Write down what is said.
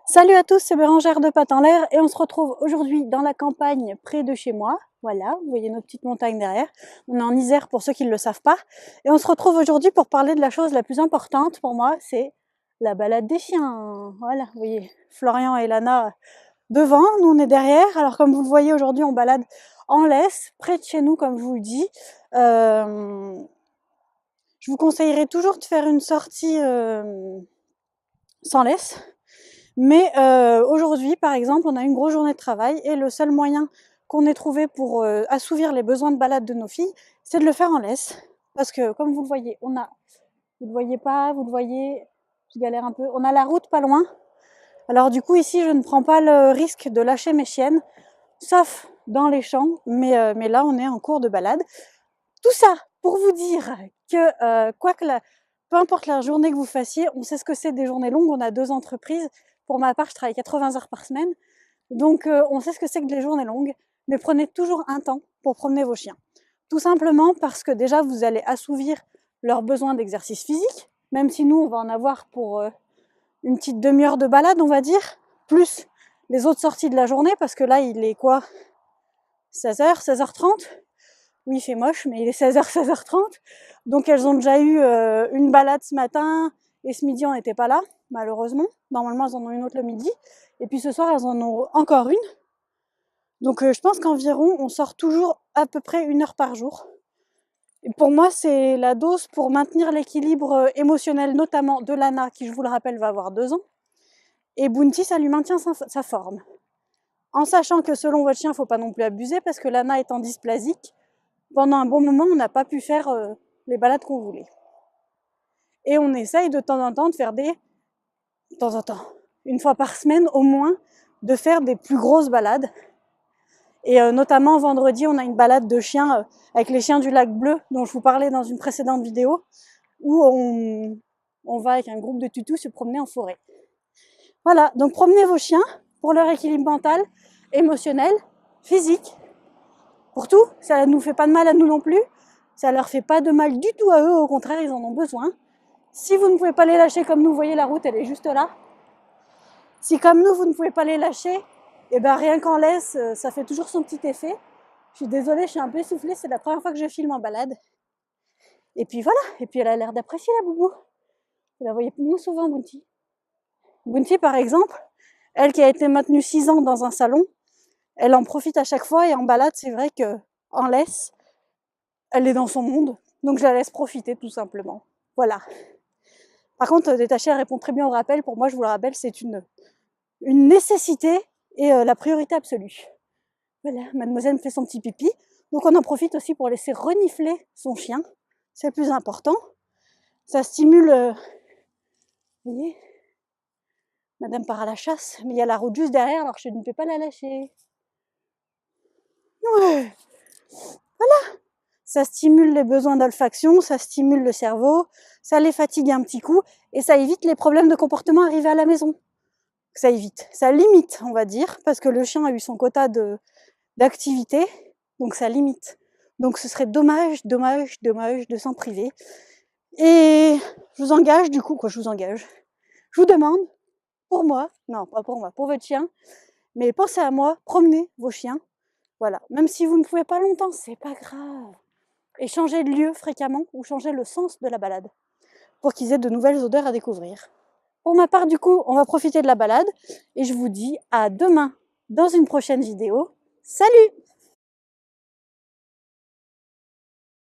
Salut à tous, c'est Bérangère de Pattes en l'air et on se retrouve aujourd'hui dans la campagne près de chez moi. Voilà, vous voyez nos petites montagnes derrière. On est en Isère pour ceux qui ne le savent pas. Et on se retrouve aujourd'hui pour parler de la chose la plus importante pour moi, c'est la balade des chiens. Voilà, vous voyez Florian et Lana devant, nous on est derrière. Alors comme vous le voyez aujourd'hui, on balade en laisse, près de chez nous comme je vous le dis. Je vous conseillerais toujours de faire une sortie sans laisse. Mais aujourd'hui, par exemple, on a une grosse journée de travail et le seul moyen qu'on ait trouvé pour assouvir les besoins de balade de nos filles, c'est de le faire en laisse. Parce que, comme vous le voyez, vous le voyez pas, vous le voyez, je galère un peu, on a la route pas loin. Alors du coup, ici, je ne prends pas le risque de lâcher mes chiennes, sauf dans les champs, mais là, on est en cours de balade. Tout ça pour vous dire que, peu importe la journée que vous fassiez, on sait ce que c'est des journées longues, on a 2 entreprises. Pour ma part, je travaille 80 heures par semaine, donc on sait ce que c'est que des journées longues, mais prenez toujours un temps pour promener vos chiens. Tout simplement parce que déjà, vous allez assouvir leurs besoins d'exercice physique, même si nous, on va en avoir pour une petite demi-heure de balade, on va dire, plus les autres sorties de la journée, parce que là, il est quoi 16h, 16h30. Oui, il fait moche, mais il est 16h, 16h30. Donc elles ont déjà eu une balade ce matin, et ce midi, on n'était pas là, malheureusement. Normalement, elles en ont une autre le midi. Et puis ce soir, elles en ont encore une. Donc je pense qu'environ, on sort toujours à peu près 1 heure par jour. Et pour moi, c'est la dose pour maintenir l'équilibre émotionnel, notamment de Lana, qui, je vous le rappelle, va avoir 2 ans. Et Bounty, ça lui maintient sa forme. En sachant que selon votre chien, il ne faut pas non plus abuser, parce que Lana étant dysplasique, pendant un bon moment, on n'a pas pu faire les balades qu'on voulait. Et on essaye de temps en temps de faire une fois par semaine au moins, de faire des plus grosses balades. Et notamment vendredi, on a une balade de chiens avec les chiens du lac Bleu, dont je vous parlais dans une précédente vidéo, où on va avec un groupe de tutous se promener en forêt. Voilà, donc promenez vos chiens pour leur équilibre mental, émotionnel, physique, pour tout. Ça ne nous fait pas de mal à nous non plus, ça leur fait pas de mal du tout à eux, au contraire, ils en ont besoin. Si vous ne pouvez pas les lâcher comme nous, vous voyez la route, elle est juste là. Si comme nous, vous ne pouvez pas les lâcher, et ben rien qu'en laisse, ça fait toujours son petit effet. Je suis désolée, je suis un peu essoufflée, c'est la première fois que je filme en balade. Et puis voilà, et puis elle a l'air d'apprécier la boubou. Vous la voyez moins souvent, Bounty. Bounty, par exemple, elle qui a été maintenue 6 ans dans un salon, elle en profite à chaque fois et en balade, c'est vrai qu'en laisse, elle est dans son monde, donc je la laisse profiter tout simplement. Voilà. Par contre, détacher, elle répond très bien au rappel. Pour moi, je vous le rappelle, c'est une nécessité et la priorité absolue. Voilà, mademoiselle me fait son petit pipi. Donc on en profite aussi pour laisser renifler son chien. C'est le plus important. Ça stimule... vous voyez, madame part à la chasse, mais il y a la route juste derrière, alors je ne peux pas la lâcher. Ouais. Voilà. Ça stimule les besoins d'olfaction, ça stimule le cerveau, ça les fatigue un petit coup, et ça évite les problèmes de comportement arrivés à la maison. Ça évite, ça limite, on va dire, parce que le chien a eu son quota d'activité, donc ça limite. Donc ce serait dommage de s'en priver. Et je vous engage, du coup, je vous demande, pour moi, non pas pour moi, pour votre chien, mais pensez à moi, promenez vos chiens, voilà. Même si vous ne pouvez pas longtemps, c'est pas grave. Et changez de lieu fréquemment, ou changez le sens de la balade, pour qu'ils aient de nouvelles odeurs à découvrir. Pour ma part, du coup, on va profiter de la balade, et je vous dis à demain dans une prochaine vidéo. Salut!